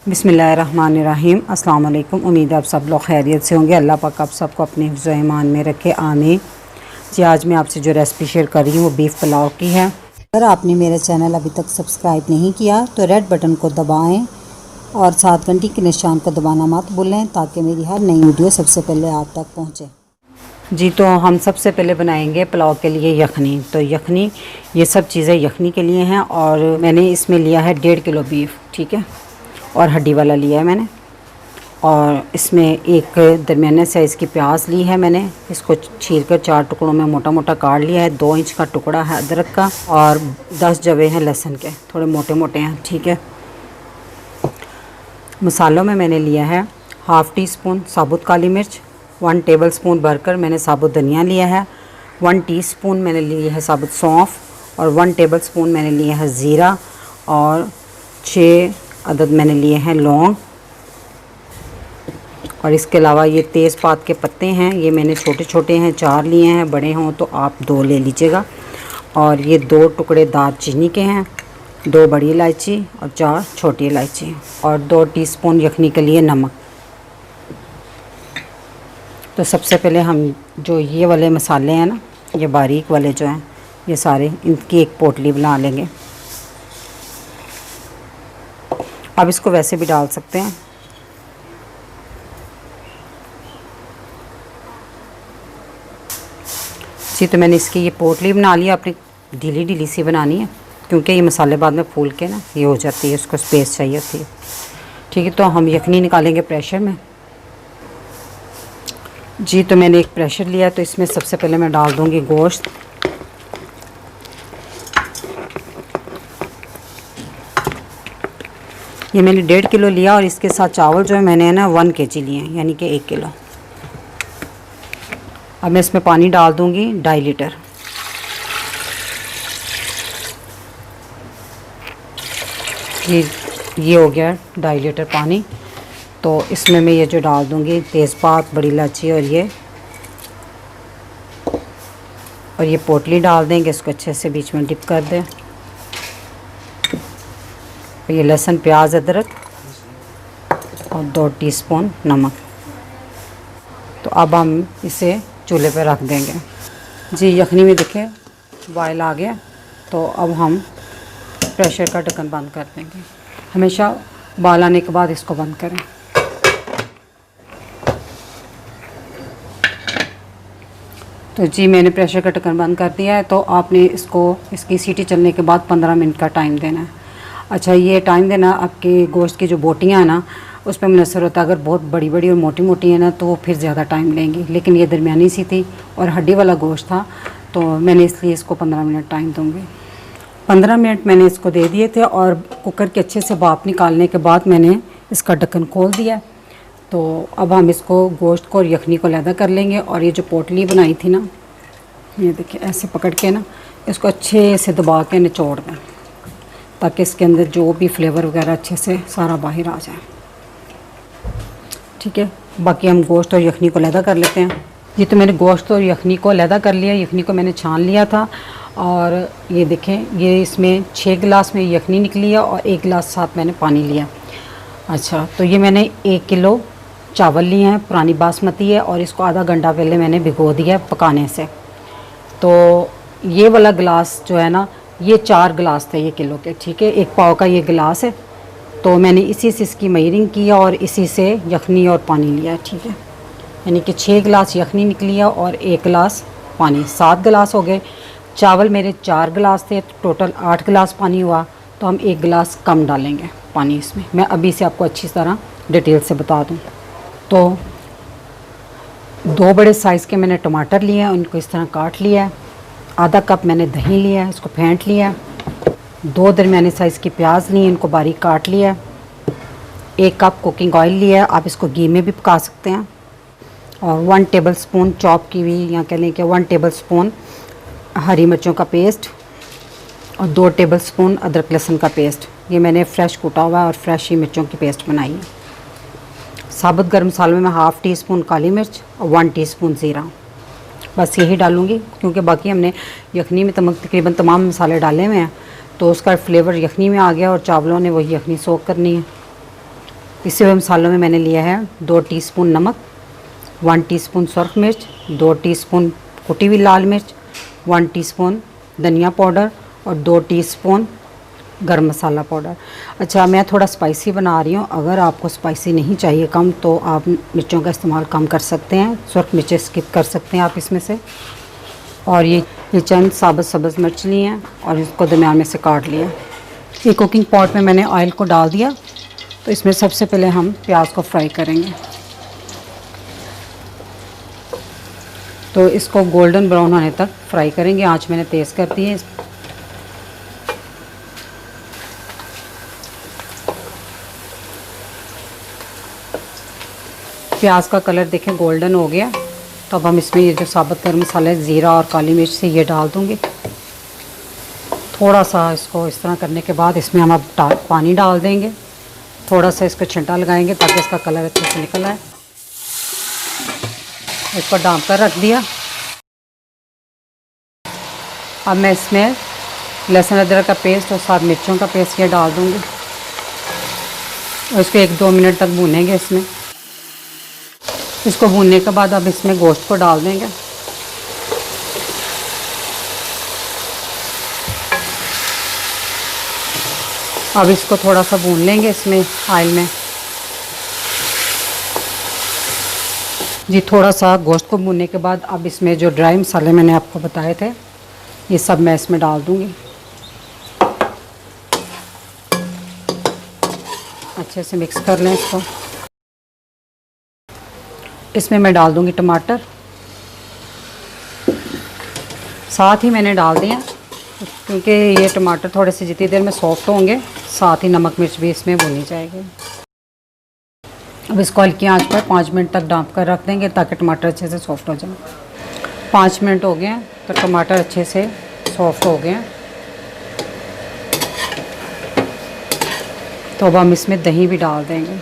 बिस्मिल्लाहिर्रहमानिर्रहीम। अस्सलाम वालेकुम। उम्मीद है आप सब लोग खैरियत से होंगे। अल्लाह पाक आप सबको अपने हिफ्ज़ व ईमान में रखे, आमीन। जी, आज मैं आपसे जो रेसिपी शेयर कर रही हूँ वो बीफ पुलाव की है। अगर आपने मेरा चैनल अभी तक सब्सक्राइब नहीं किया तो रेड बटन को दबाएं और साथ घंटी के निशान को दबाना मत भूलें ताकि मेरी हर नई वीडियो सबसे पहले आप तक पहुँचे। जी, तो हम सबसे पहले बनाएंगे पुलाव के लिए यखनी। तो यखनी, ये सब चीज़ें यखनी के लिए हैं और मैंने इसमें लिया है 1.5 किलो बीफ, ठीक है, और हड्डी वाला लिया है मैंने। और इसमें एक दरमियाने साइज़ की प्याज ली है मैंने, इसको छील कर 4 टुकड़ों में मोटा मोटा काट लिया है। 2 इंच का टुकड़ा है अदरक का और 10 जवे हैं लहसुन के, थोड़े मोटे मोटे हैं, ठीक है। मसालों में मैंने लिया है 1/2 टीस्पून साबुत काली मिर्च, 1 टेबलस्पून भरकर मैंने साबुत धनिया लिया है, 1 टीस्पून मैंने लिया है साबुत सौंफ और 1 टेबलस्पून मैंने लिया है ज़ीरा और 6 अदद मैंने लिए हैं लौंग। और इसके अलावा ये तेज़पात के पत्ते हैं, ये मैंने छोटे छोटे हैं, 4 लिए हैं, बड़े हों तो आप 2 ले लीजिएगा। और ये 2 टुकड़े दालचीनी के हैं, 2 बड़ी इलायची और 4 छोटी इलायची और 2 टीस्पून यखनी के लिए नमक। तो सबसे पहले हम जो ये वाले मसाले हैं ना, ये बारीक वाले जो हैं, ये सारे इनकी एक पोटली बना लेंगे। आप इसको वैसे भी डाल सकते हैं। जी, तो मैंने इसकी ये पोटली बना लिया। अपनी ढीली ढीली सी बनानी है क्योंकि ये मसाले बाद में फूल के ना ये हो जाती है, उसको स्पेस चाहिए होती है, ठीक है। तो हम यखनी निकालेंगे प्रेशर में। जी, तो मैंने एक प्रेशर लिया, तो इसमें सबसे पहले मैं डाल दूँगी गोश्त। ये मैंने 1.5 किलो लिया और इसके साथ चावल जो है मैंने ना 1 kg लिए हैं, यानी कि 1 किलो। अब मैं इसमें पानी डाल दूँगी 2.5 लीटर। ये हो गया 2.5 लीटर पानी। तो इसमें मैं ये जो डाल दूँगी तेज़पात, बड़ी इलायची और ये पोटली डाल देंगे। इसको अच्छे से बीच में डिप कर दें। ये लहसुन, प्याज, अदरक और 2 टीस्पून नमक। तो अब हम इसे चूल्हे पर रख देंगे। जी, यखनी में देखें बॉयल आ गया। तो अब हम प्रेशर का ढक्कन बंद कर देंगे। हमेशा बॉयल आने के बाद इसको बंद करें। तो जी, मैंने प्रेशर का ढक्कन बंद कर दिया है। तो आपने इसकी सीटी चलने के बाद 15 मिनट का टाइम देना है। अच्छा, ये टाइम देना आपके गोश्त की जो बोटियाँ हैं ना उस पर मुनसर होता है। अगर बहुत बड़ी बड़ी और मोटी मोटी है ना तो फिर ज़्यादा टाइम लेंगी, लेकिन ये दरमियानी सी थी और हड्डी वाला गोश्त था तो मैंने इसलिए इसको 15 मिनट टाइम दूँगी। 15 मिनट मैंने इसको दे दिए थे और कुकर के अच्छे से भाप निकालने के बाद मैंने इसका ढक्कन खोल दिया। तो अब हम इसको गोश्त को और यखनी को अलग कर लेंगे। और ये जो पोटली बनाई थी ना, ये देखिए ऐसे पकड़ के ना इसको अच्छे से दबा के निचोड़ दें ताकि इसके अंदर जो भी फ्लेवर वगैरह अच्छे से सारा बाहर आ जाए, ठीक है। बाकी हम गोश्त और यखनी को अलग कर लेते हैं। ये तो मैंने गोश्त और यखनी को अलग कर लिया। यखनी को मैंने छान लिया था और ये देखें, ये इसमें 6 गिलास में यखनी निकली है और 1 गिलास साथ मैंने पानी लिया। अच्छा, तो ये मैंने 1 किलो चावल लिए हैं, पुरानी बासमती है, और इसको आधा घंटा पहले मैंने भिगो दिया पकाने से। तो ये वाला गिलास जो है ना, ये 4 गिलास थे ये किलो के, ठीक है। 1 पाव का ये गिलास है। तो मैंने इसी से इसकी मेजरिंग की और इसी से यखनी और पानी लिया, ठीक है। यानी कि 6 गिलास यखनी निकली है और 1 गिलास पानी, 7 गिलास हो गए। चावल मेरे 4 गिलास थे, तो टोटल 8 गिलास पानी हुआ। तो हम 1 गिलास कम डालेंगे पानी इसमें। मैं अभी से आपको अच्छी तरह डिटेल से बता दूँ। तो 2 बड़े साइज़ के मैंने टमाटर लिए हैं, उनको इस तरह काट लिया है। आधा कप मैंने दही लिया है, इसको फेंट लिया है। 2 दरमियाने साइज़ की प्याज ली है, इनको बारीक काट लिया है। 1 कप कुकिंग ऑयल लिया है, आप इसको घी में भी पका सकते हैं। और 1 टेबलस्पून चॉप की हुई, या कह लें कि 1 टेबलस्पून हरी मिर्चों का पेस्ट और 2 टेबलस्पून अदरक लहसुन का पेस्ट। ये मैंने फ़्रेश कूटा हुआ है और फ्रेश ही मिर्चों की पेस्ट बनाई है। साबुत गर्म मसालों में 1/2 टीस्पून काली मिर्च और 1 टीस्पून ज़ीरा, बस यही डालूँगी क्योंकि बाकी हमने यखनी में तकरीबन तमाम मसाले डाले हुए हैं। तो उसका फ्लेवर यखनी में आ गया और चावलों ने वही यखनी सोख करनी है। इसी हुए मसालों में मैंने लिया है 2 टीस्पून नमक, 1 टीस्पून सुरख मिर्च, 2 टीस्पून कुटी हुई लाल मिर्च, 1 टीस्पून धनिया पाउडर और 2 टीस्पून गरम मसाला पाउडर। अच्छा, मैं थोड़ा स्पाइसी बना रही हूँ, अगर आपको स्पाइसी नहीं चाहिए कम तो आप मिर्चों का इस्तेमाल कम कर सकते हैं, सुरख मिर्चें स्किप कर सकते हैं आप इसमें से। और ये चंद साबुत सब्ज़ मिर्च लिए हैं और इसको दरमियान में से काट लिया। ये कुकिंग पॉट में मैंने ऑयल को डाल दिया, तो इसमें सबसे पहले हम प्याज को फ्राई करेंगे। तो इसको गोल्डन ब्राउन होने तक फ्राई करेंगे। आंच मैंने तेज़ कर दी है। प्याज का कलर देखें गोल्डन हो गया, तो अब हम इसमें ये जो साबुत गर्म मसाले ज़ीरा और काली मिर्च से ये डाल दूँगी। थोड़ा सा इसको इस तरह करने के बाद इसमें हम अब पानी डाल देंगे। थोड़ा सा इसको छिंटा लगाएंगे ताकि इसका कलर अच्छे से निकल आए। इसको ढाँप कर रख दिया। अब मैं इसमें लहसुन अदरक का पेस्ट और साथ मिर्चों का पेस्ट ये डाल दूँगी और इसको 1-2 मिनट तक भूनेंगे इसमें। इसको भूनने के बाद अब इसमें गोश्त को डाल देंगे। अब इसको थोड़ा सा भून लेंगे इसमें ऑयल में। जी, थोड़ा सा गोश्त को भूनने के बाद अब इसमें जो ड्राई मसाले मैंने आपको बताए थे ये सब मैं इसमें डाल दूँगी। अच्छे से मिक्स कर लें इसको। इसमें मैं डाल दूँगी टमाटर, साथ ही मैंने डाल दिया क्योंकि ये टमाटर थोड़े से जितनी देर में सॉफ्ट होंगे साथ ही नमक मिर्च भी इसमें भुनी जाएगी। अब इसको हल्की आंच पर 5 मिनट तक ढाँप कर रख देंगे ताकि टमाटर अच्छे से सॉफ्ट हो जाए। 5 मिनट हो गए हैं तो टमाटर अच्छे से सॉफ्ट हो गए हैं। तो अब हम इसमें दही भी डाल देंगे।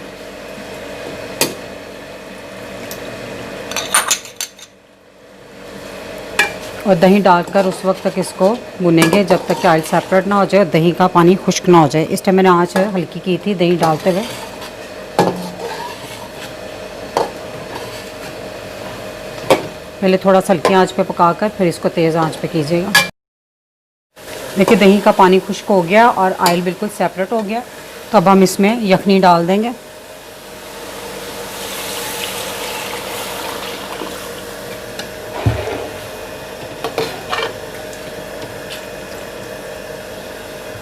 और दही डालकर उस वक्त तक इसको भुनेंगे जब तक कि ऑयल सेपरेट ना हो जाए और दही का पानी खुश्क ना हो जाए। इस टाइम मैंने आंच हल्की की थी दही डालते हुए। पहले थोड़ा सा हल्की आंच पे पकाकर फिर इसको तेज़ आंच पे कीजिएगा। देखिए दही का पानी खुश्क हो गया और ऑयल बिल्कुल सेपरेट हो गया। तो अब हम इसमें यखनी डाल देंगे।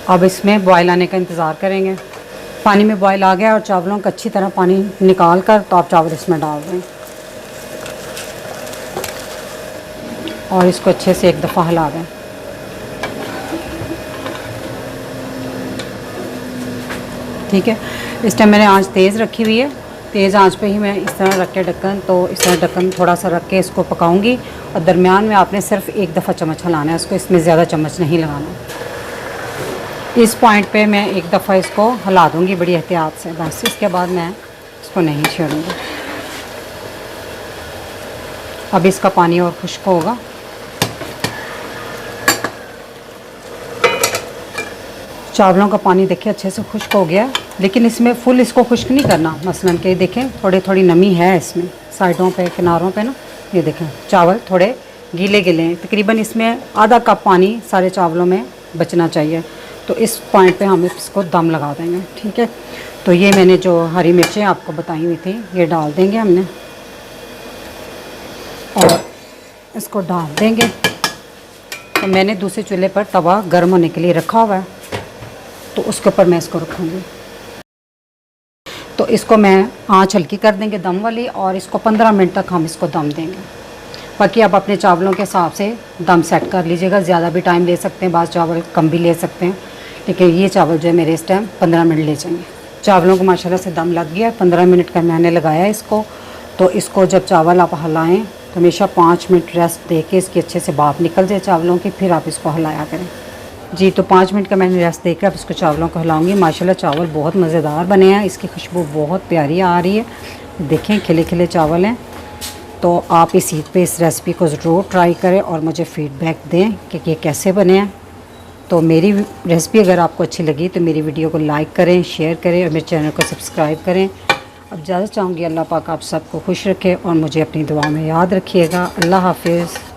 अब इसमें बॉयल आने का इंतज़ार करेंगे। पानी में बॉयल आ गया और चावलों का अच्छी तरह पानी निकाल कर तो आप चावल इसमें डाल दें और इसको अच्छे से एक दफ़ा हिला दें। ठीक है, इस टाइम मैंने आंच तेज़ रखी हुई है। तेज़ आंच पे ही मैं इस तरह रख के ढक्कन, तो इस तरह ढक्कन थोड़ा सा रख के इसको पकाऊंगी और दरमियान में आपने सिर्फ एक दफ़ा चम्मच हिलाना है इसको, इसमें ज़्यादा चम्मच नहीं लगाना। इस पॉइंट पे मैं एक दफ़ा इसको हिला दूंगी बड़ी एहतियात से, बस इसके बाद मैं इसको नहीं छेड़ूंगी। अब इसका पानी और खुश्क होगा। चावलों का पानी देखिए अच्छे से खुश्क हो गया, लेकिन इसमें फुल इसको खुश्क नहीं करना। मसलन के देखें थोड़ी थोड़ी नमी है इसमें साइडों पे किनारों पे ना, ये देखें चावल थोड़े गीले गीले हैं। तकरीबन इसमें आधा कप पानी सारे चावलों में बचना चाहिए। तो इस पॉइंट पे हम इसको दम लगा देंगे। ठीक है, तो ये मैंने जो हरी मिर्चें आपको बताई हुई थी ये डाल देंगे हमने और इसको डाल देंगे। तो मैंने दूसरे चूल्हे पर तवा गर्म होने के लिए रखा हुआ है, तो उसके ऊपर मैं इसको रखूँगी। तो इसको मैं आँच हल्की कर देंगे दम वाली और इसको 15 मिनट तक हम इसको दम देंगे। बाकी आप अपने चावलों के हिसाब से दम सेट कर लीजिएगा, ज़्यादा भी टाइम ले सकते हैं, बाज़ चावल कम भी ले सकते हैं, लेकिन ये चावल जो है मेरे इस टाइम 15 मिनट ले जाएंगे। चावलों को माशाल्लाह से दम लग गया, 15 मिनट का मैंने लगाया इसको। तो इसको जब चावल आप हिलाएँ तो हमेशा 5 मिनट रेस्ट दे के इसकी अच्छे से भाप निकल जाए चावलों की, फिर आप इसको हिलाया करें। जी, तो 5 मिनट का मैंने रेस्ट देकर अब इसको चावलों को हिलाऊंगी। माशाल्लाह चावल बहुत मज़ेदार बने हैं, इसकी खुशबू बहुत प्यारी आ रही है। देखें खिले खिले चावल हैं। तो आप इस ईद पे इस रेसिपी को ज़रूर ट्राई करें और मुझे फ़ीडबैक दें कि ये कैसे बने हैं। तो मेरी रेसिपी अगर आपको अच्छी लगी तो मेरी वीडियो को लाइक करें, शेयर करें और मेरे चैनल को सब्सक्राइब करें। अब इजाज़त चाहूँगी। अल्लाह पाक आप सबको खुश रखे और मुझे अपनी दुआ में याद रखिएगा। अल्लाह हाफिज़।